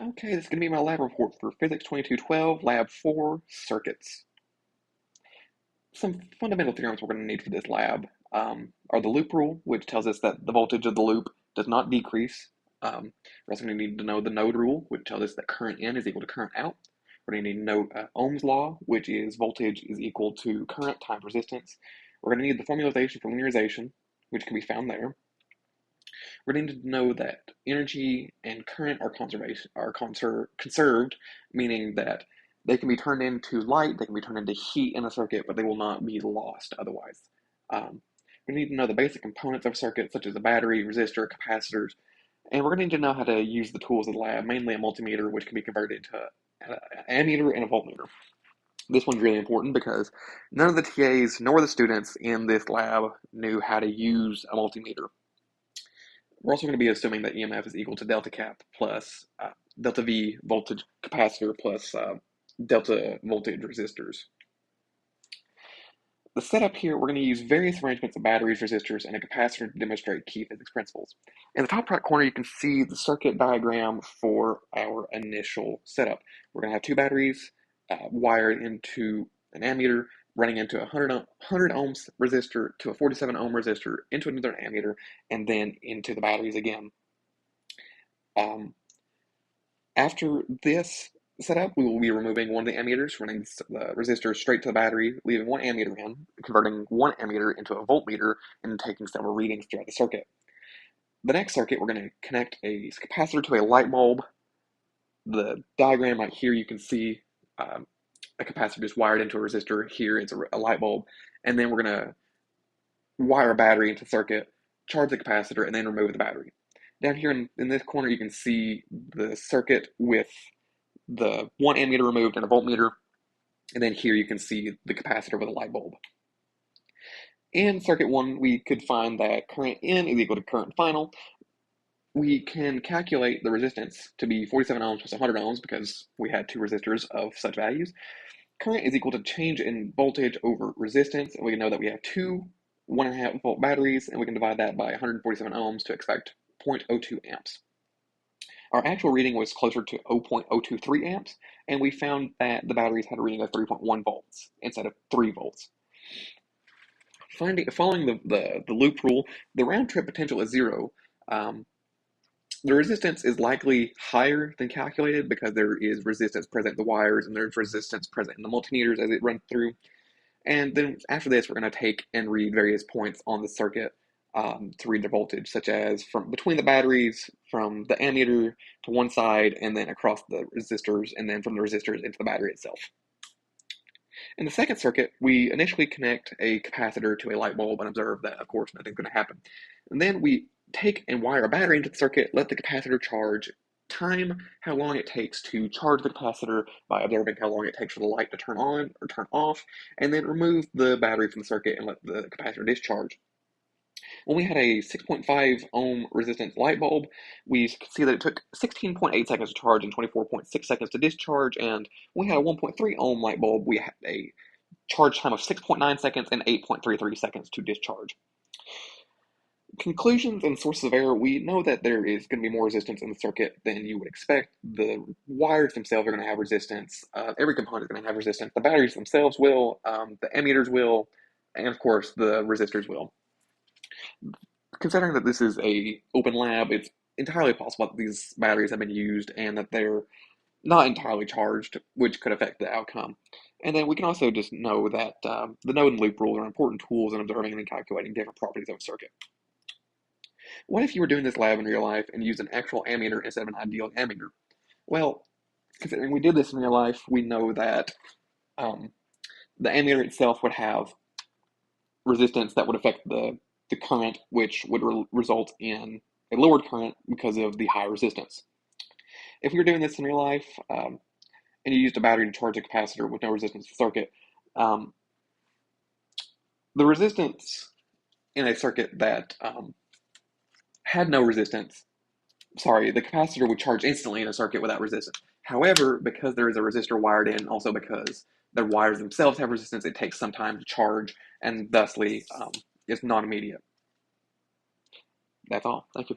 Okay, this is going to be my lab report for Physics 2212, Lab 4, Circuits. Some fundamental theorems we're going to need for this lab are the loop rule, which tells us that the voltage of the loop does not decrease. We're also going to need to know the node rule, which tells us that current in is equal to current out. We're going to need to know Ohm's law, which is voltage is equal to current times resistance. We're going to need the formulation for linearization, which can be found there. We're going to need to know that energy and current are conserved, meaning that they can be turned into light, they can be turned into heat in a circuit, but they will not be lost otherwise. We need to know the basic components of circuits, such as a battery, resistor, capacitors, and we're going to need to know how to use the tools of the lab, mainly a multimeter, which can be converted to an ammeter and a voltmeter. This one's really important because none of the TAs nor the students in this lab knew how to use a multimeter. We're also going to be assuming that EMF is equal to delta cap plus delta V voltage capacitor plus delta voltage resistors. The setup here, we're going to use various arrangements of batteries, resistors, and a capacitor to demonstrate key physics principles. In the top right corner, you can see the circuit diagram for our initial setup. We're going to have two batteries wired into an ammeter, running into a 100 ohms resistor to a 47 ohm resistor, into another ammeter, and then into the batteries again. After this setup, we will be removing one of the ammeters, running the resistor straight to the battery, leaving one ammeter in, converting one ammeter into a voltmeter, and taking several readings throughout the circuit. The next circuit, we're going to connect a capacitor to a light bulb. The diagram right here, you can see a capacitor just wired into a resistor. Here, it's a light bulb. And then we're going to wire a battery into the circuit, charge the capacitor, and then remove the battery. Down here in this corner, you can see the circuit with the one ammeter removed and a voltmeter. And then here you can see the capacitor with a light bulb. In circuit 1, we could find that current in is equal to current final. We can calculate the resistance to be 47 ohms plus 100 ohms because we had two resistors of such values. Current is equal to change in voltage over resistance, and we know that we have two 1.5 volt batteries, and we can divide that by 147 ohms to expect 0.02 amps. Our actual reading was closer to 0.023 amps, and we found that the batteries had a reading of 3.1 volts instead of 3 volts. Following the loop rule, the round trip potential is zero. The resistance is likely higher than calculated because there is resistance present in the wires and there's resistance present in the multimeters as it runs through. And then after this, we're going to take and read various points on the circuit to read the voltage, such as from between the batteries, from the ammeter to one side, and then across the resistors, and then from the resistors into the battery itself. In the second circuit, we initially connect a capacitor to a light bulb and observe that, of course, nothing's going to happen. And then we take and wire a battery into the circuit, let the capacitor charge, time how long it takes to charge the capacitor by observing how long it takes for the light to turn on or turn off, and then remove the battery from the circuit and let the capacitor discharge. When we had a 6.5 ohm resistance light bulb, we could see that it took 16.8 seconds to charge and 24.6 seconds to discharge, and when we had a 1.3 ohm light bulb, we had a charge time of 6.9 seconds and 8.33 seconds to discharge. Conclusions and sources of error, we know that there is going to be more resistance in the circuit than you would expect. The wires themselves are going to have resistance. Every component is going to have resistance. The batteries themselves will, the ammeters will, and of course the resistors will. Considering that this is an open lab, it's entirely possible that these batteries have been used and that they're not entirely charged, which could affect the outcome. And then we can also just know that the node and loop rule are important tools in observing and calculating different properties of a circuit. What if you were doing this lab in real life and used an actual ammeter instead of an ideal ammeter? Well, considering we did this in real life, we know that the ammeter itself would have resistance that would affect the current, which would result in a lowered current because of the high resistance. If we were doing this in real life and you used a battery to charge a capacitor with no resistance to the circuit, the resistance in a circuit that had no resistance, the capacitor would charge instantly in a circuit without resistance. However, because there is a resistor wired in, also because the wires themselves have resistance, it takes some time to charge, and thusly it's not immediate. That's all. Thank you.